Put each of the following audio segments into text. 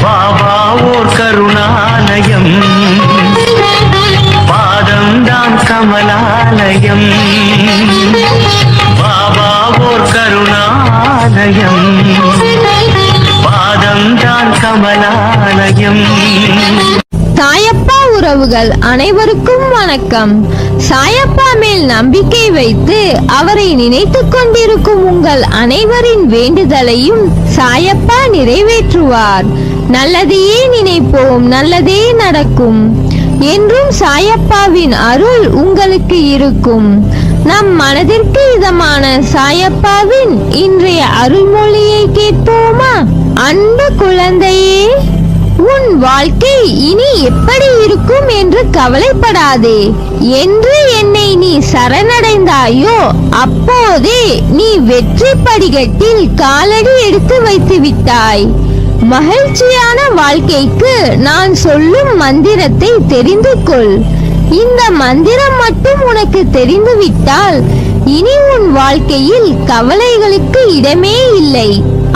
பாபா ஓர் கருணாலயம், பாதம்தான் கமலாலயம். பாபா ஓர் கருணாலயம், பாதம்தான் கமலாலயம். சாயப்பா உறவுகள் அனைவருக்கும் வணக்கம். சாயப்பா மேல் நம்பிக்கை வைத்து அவரை நினைத்துக் கொண்டிருக்கும் உங்கள் அனைவரின் வேண்டுதலையும் சாயப்பா நிறைவேற்றுவார். நல்லதையே நினைப்போம், நல்லதே நடக்கும் என்றும் சாயப்பாவின் அருள் உங்களுக்கு இருக்கும். நம் மனதிற்கு இதமான சாயப்பாவின் இன்றைய அருள்மொழியை கேட்போமா? அன்பு குழந்தையே, உன் வாழ்க்கை இனி எப்படி இருக்கும் என்று கவலைப்படாதே. என்று என்னை நீ சரணடைந்தாயோ அப்போதே நீ வெற்றி படிகட்டில் காலடி எடுத்து வைத்து விட்டாய். மகிழ்ச்சியான வாழ்க்கைக்கு நான் சொல்லும் மந்திரத்தை தெரிந்து கொள். இந்த மந்திரம் மட்டும் உனக்கு தெரிந்துவிட்டால் இனி உன் வாழ்க்கையில் கவலைகளுக்கு இடமே இல்லை.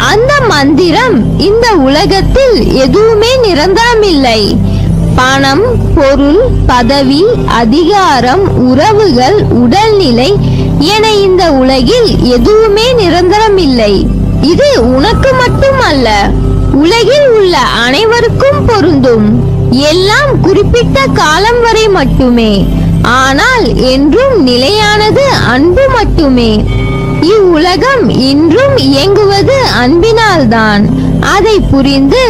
அந்த மந்திரம், இந்த உலகத்தில் எதுவுமே நிரந்தரமில்லை. பணம், பொருள், பதவி, அதிகாரம், உறவுகள், உடல்நிலை என இந்த உலகில் எதுவுமே நிரந்தரமில்லை. இது உனக்கு மட்டுமல்ல, உலகில் உள்ள அனைவருக்கும் பொருந்தும். எல்லாம் குறிப்பிட்ட காலம் வரை மட்டுமே. ஆனால் என்றும் நிலையானது அன்பு மட்டுமே. இவ்வுலகம் இன்றும் இயங்குவது அன்பினால்தான். அதை புரிந்து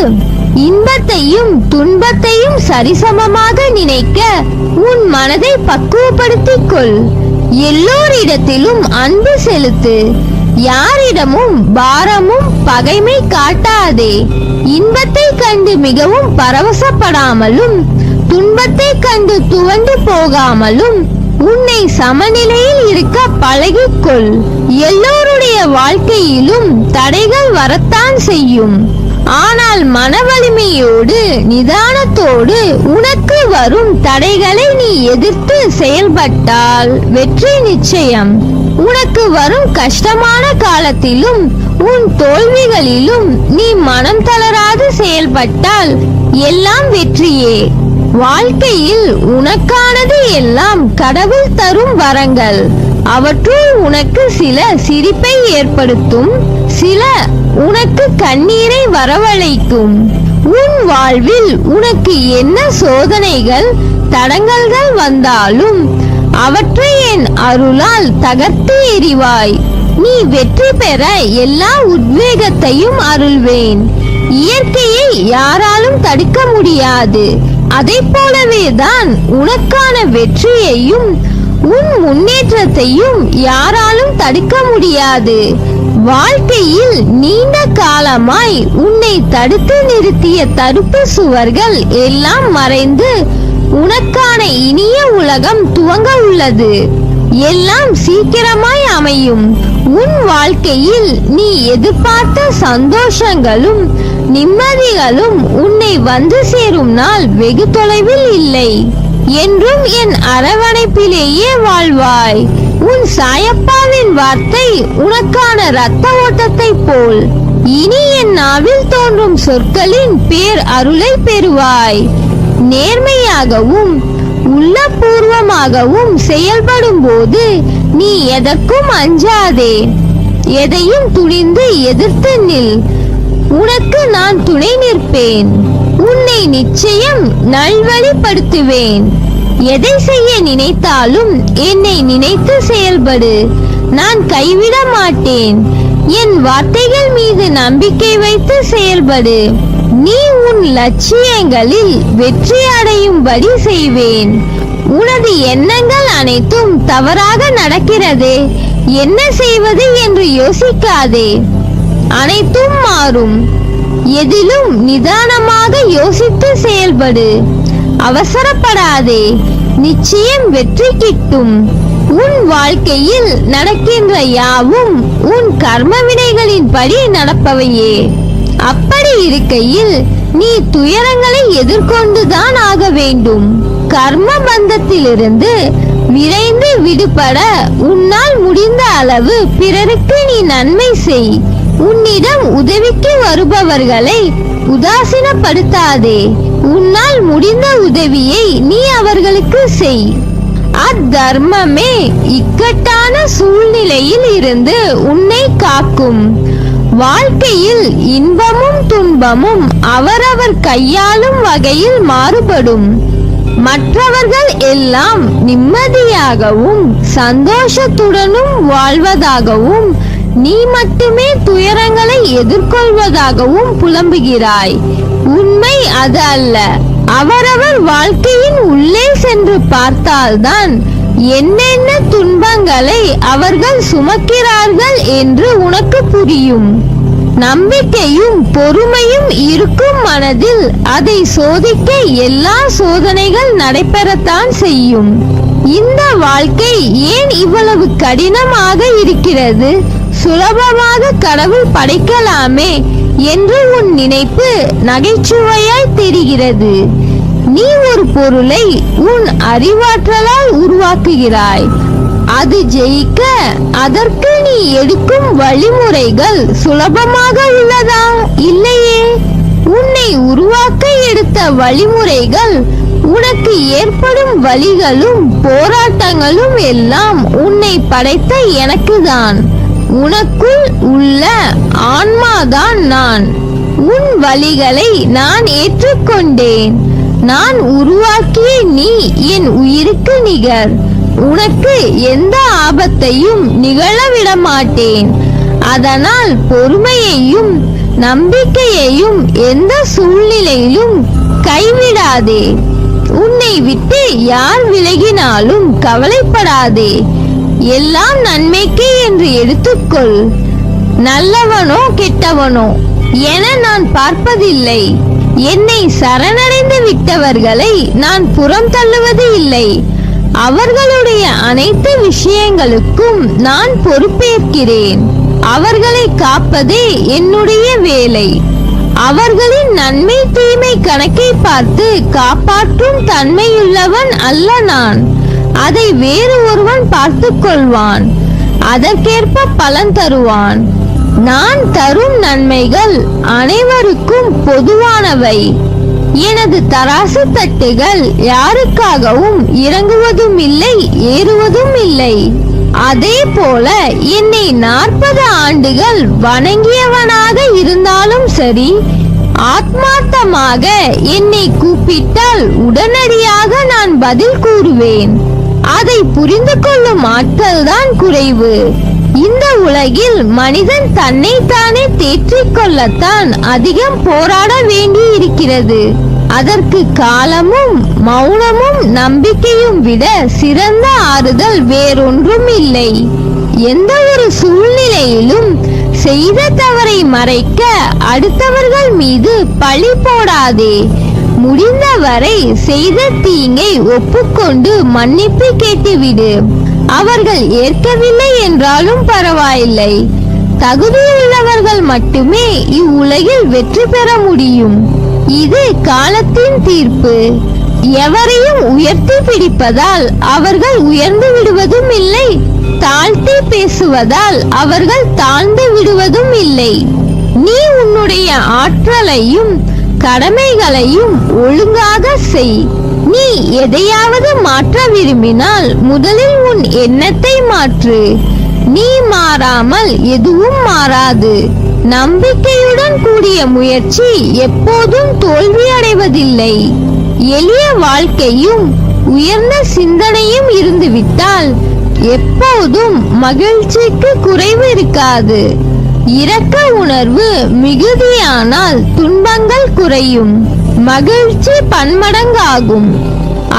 இன்பத்தையும் துன்பத்தையும் சரிசமமாக நினைக்க உன் மனதை பக்குவப்படுத்திக் கொள். எல்லோரிடத்திலும் அன்பு செலுத்து. யாரிடமும் பாரமும் பகைமை காட்டாதே. இன்பத்தை கண்டு மிகவும் பரவசப்படாமலும் துன்பத்தை கண்டு துவண்டு போகாமலும் உன்னை சமநிலையில் இருக்க பழகிக்கொள். எல்லோருடைய வாழ்க்கையிலும் தடைகள் வரத்தான் செய்யும். ஆனால் மன வலிமையோடு நிதானத்தோடு உனக்கு வரும் தடைகளை நீ எதிர்த்து செயல்பட்டால் வெற்றி நிச்சயம். உனக்கு வரும் கஷ்டமான காலத்திலும் உன் தோல்விகளிலும் நீ மனம் தளராது செயல்பட்டால் எல்லாம் வெற்றியே. வாழ்க்கையில் உனக்கானது எல்லாம் கடவுள் தரும் வரங்கள். அவற்றுள் உனக்கு சில சிரிப்பை ஏற்படுத்தும், சில உனக்கு கண்ணீரை வரவழைக்கும். உன் வாழ்வில் உனக்கு என்ன சோதனைகள் தடங்கல்கள் வந்தாலும் அவற்றை என் அருளால் தகர்த்து எறிவாய். நீ வெற்றி பெற எல்லா உத்வேகத்தையும் அருள்வேன். இயற்கையை யாராலும் தடுக்க முடியாது. அதை போலவே தான் உனக்கான வெற்றியையும் உன் முன்னேற்றத்தையும் யாராலும் தடுக்க முடியாது. வாழ்க்கையில் நீண்ட காலமாய் உன்னை தடுத்து நிறுத்திய தடுப்பு சுவர்கள் எல்லாம் மறைந்து உனக்கான இனிய உலகம் துவங்க உள்ளது. எல்லாம் சீக்கிரமாய் அமையும். உன் வாழ்க்கையில் நீ எதிர்பார்த்த சந்தோஷங்களும் நிம்மதிகளும் உன்னை வந்து சேரும் நாள் வெகு தொலைவில் இல்லை. என்றும் என் அரவணைப்பிலேயே வாழ்வாய். உன் சாயப்பாவின் வார்த்தை உனக்கான இரத்த ஓட்டத்தை போல். இனி என் நாவில் தோன்றும் சொற்களின் பேர் அருளை பெறுவாய். நேர்மையாகவும் உள்ளபூர்வமாகவும் செயல்படும் போது நீ எதற்கும் அஞ்சாதே. எதையும் துணிந்து எதிர்த்து நில். உனக்கு நான் துணை நிற்பேன். உன்னை நிச்சயம் நல்வழிப்படுத்துவேன். எதை செய்ய நினைத்தாலும் என்னை நினைத்து செயல்படு. நான் கைவிட மாட்டேன். என் வார்த்தைகள் மீது நம்பிக்கை வைத்து செயல்படு. நீ உன் லட்சியங்களில் வெற்றி அடையும்படி செய்வேன். உனது எண்ணங்கள் அனைத்தும் தவறாக நடக்கிறதே, என்ன செய்வது என்று யோசிக்காதே. அனைத்தும் மாறும். எதிலும் நிதானமாக யோசித்து செயல்படு. அவசரப்படாதே. நிச்சயம் வெற்றி கிட்டும். உன் வாழ்க்கையில் நடக்கின்ற யாவும் உன் கர்ம வினைகளின் படி நடப்பவையே. அப்படி இருக்கையில் நீ துயரங்களை எதிர்கொண்டுதான் ஆக வேண்டும். கர்ம பந்தத்திலிருந்து விரைந்து விடுபட உன்னால் முடிந்த அளவு பிறருக்கு நீ நன்மை செய். உன்னிடம் உதவிக்கு வருபவர்களை உதாசீனப்படுத்தாதே. உன்னால் முடிந்த உதவியை நீ அவர்களுக்கு செய். அத்தர்மமே இக்கட்டான சூழ்நிலையில் இருந்து உன்னை காக்கும். வாழ்க்கையில் இன்பமும் துன்பமும் அவரவர் கையாளும் வகையில் மாறுபடும். மற்றவர்கள் எல்லாம் நிம்மதியாகவும் சந்தோஷத்துடனும் வாழ்வதாகவும், நீ மட்டுமே துயரங்களை எதிர்கொள்வதாகவும் புலம்புகிறாய். உண்மை அது அல்ல. அவரவர் வாழ்க்கையின் உள்ளே சென்று பார்த்தால்தான் என்னென்ன துன்பங்களை அவர்கள் சுமக்கிறார்கள் என்று உனக்கு புரியும். நம்பிக்கையும் பொறுமையும் இருக்கும் மனதில் அதை சோதிக்க எல்லா சோதனைகள் நடைபெறத்தான் செய்யும். இந்த வாழ்க்கை ஏன் இவ்வளவு கடினமாக இருக்கிறது? சுலபமாக கடவுள் படைக்கலாமே என்று உன் நினைப்பு நகைச்சுவையாய் தெரிகிறது. நீ ஒரு பொருளை உன் அறிவாற்றலால் உருவாக்குகிறாய். அது ஜெயிக்க அதற்கு நீ எடுக்கும் வழிமுறைகள் சுலபமாக உள்ளதா? இல்லையே. உன்னை உருவாக்க எடுத்த வழிமுறைகள், உனக்கு ஏற்படும் வலிகளும் போராட்டங்களும் எல்லாம் உன்னை படைத்த எனக்குதான். உனக்குள் உள்ள ஆன்மாதான் நான். உன் வலிகளை நான் ஏற்றுக்கொண்டேன். நான் உருவாக்கிய நீ என் உயிருக்கு நிகர். உனக்கு எந்த ஆபத்தையும் நிகழவிட மாட்டேன். அதனால் பொறுமையையும் நம்பிக்கையையும் எந்த சூழ்நிலையிலும் கைவிடாதே. உன்னை விட்டு யார் விலகினாலும் கவலைப்படாதே. எல்லாம் நன்மைக்கு என்று எடுத்துக்கொள். நல்லவனோ கெட்டவனோ என நான் பார்ப்பதில்லை. என்னை சரணடைந்து விட்டவர்களை நான் புறம் தள்ளுவது இல்லை. அவர்களுடைய அனைத்து விஷயங்களுக்கும் நான் பொறுப்பேற்கிறேன். அவர்களை காப்பதே என்னுடைய வேலை. அவர்களின் நன்மை தீமை கணக்கை பார்த்து காப்பாற்றும் தன்மையுள்ளவன் அல்ல நான். அதை வேறு ஒருவன் பார்த்துக் கொள்வான். அதற்கேற்ப பலன் தருவான். நான் தரும் நன்மைகள் அனைவருக்கும் பொதுவானவை. எனது தராசு தட்டுகள் யாருக்காகவும் இறங்குவதும் இல்லை, ஏறுவதும் இல்லை. அதே போல என்னை 40 ஆண்டுகள் வணங்கியவனாக இருந்தாலும் சரி, ஆத்மார்த்தமாக என்னை கூப்பிட்டால் உடனடியாக நான் பதில் கூறுவேன். அதை புரிந்து கொள்ளும் ஆற்றல் தான் குறைவு. இந்த உலகில் மனிதன் தன்னைத்தானே தேற்றிக் கொள்ளத்தான் அதிகம் போராட வேண்டி இருக்கிறது. அதற்கு காலமும் மௌனமும் நம்பிக்கையும் விட சிறந்த ஆறுதல் வேறொன்றும் இல்லை. எந்த ஒரு சூழ்நிலையிலும் செய்த தவறை மறைக்க அடுத்தவர்கள் மீது பழி போடாதே. முடிந்தவரை செய்த தீங்கை ஒப்புக்கொண்டு மன்னிப்பு கேட்டுவிடு. அவர்கள் ஏற்கவில்லை என்றாலும் பரவாயில்லை. தகுதியுள்ளவர்கள் மட்டுமே இவ்வுலகில் வெற்றி பெற முடியும். இது காலத்தின் தீர்ப்பு. எவரையும் உயர்த்தி பிடிப்பதால் அவர்கள் உயர்ந்து விடுவதும் இல்லை, தாழ்த்தி பேசுவதால் அவர்கள் தாழ்ந்து விடுவதும் இல்லை. நீ உன்னுடைய ஆற்றலையும் கடமைகளையும் ஒழுங்காக செய். நீ எதையாவது மாற்ற விரும்பினால் முதலில் உன் எண்ணத்தை மாற்று. நீ மாறாமல் எதுவும் மாறாது. நம்பிக்கையுடன் கூடிய முயற்சி எப்போதும் தோல்வி அடைவதில்லை. எளிய வாழ்க்கையும் உயர்ந்த சிந்தனையும் இருந்துவிட்டால் எப்போதும் மகிழ்ச்சிக்கு குறைவு இருக்காது. இரக்க உணர்வு மிகுதியானால் துன்பங்கள் குறையும், மகிழ்ச்சி பன்மடங்காகும்.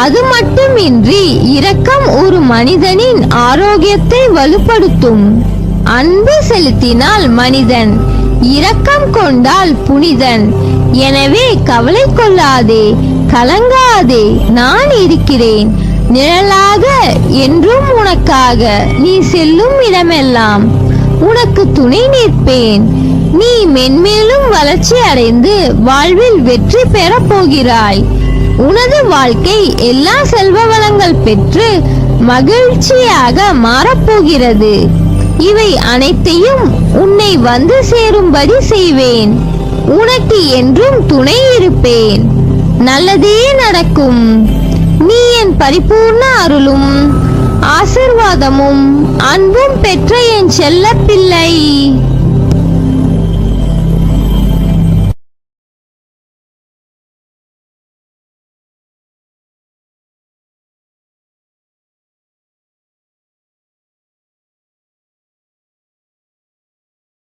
அது மட்டுமின்றி இரக்கம் ஒரு மனிதனின் ஆரோக்கியத்தை வலுப்படுத்தும். அன்பு செலுத்தினால் மனிதன், இரக்கம் கொண்டால் புனிதன். எனவே கவலை கொள்ளாதே, கலங்காதே. நான் இருக்கிறேன் நிழலாக என்றும் உனக்காக. நீ செல்லும் இடமெல்லாம் உனக்கு துணை நிற்பேன். நீ மென்மேலும் வளர்ச்சி அடைந்து வாழ்வில் வெற்றி பெற போகிறாய். உனது வாழ்க்கை எல்லா செல்வ வளங்கள் பெற்று மகிழ்ச்சியாக மாறப்போகிறது. இவை அனைத்தையும் உன்னை வந்து சேரும்படி செய்வேன். உனக்கு என்றும் துணை இருப்பேன். நல்லதே நடக்கும். நீ என் பரிபூர்ண அருளும் ஆசிர்வாதமும் அன்பும் பெற்ற என் செல்ல பிள்ளை.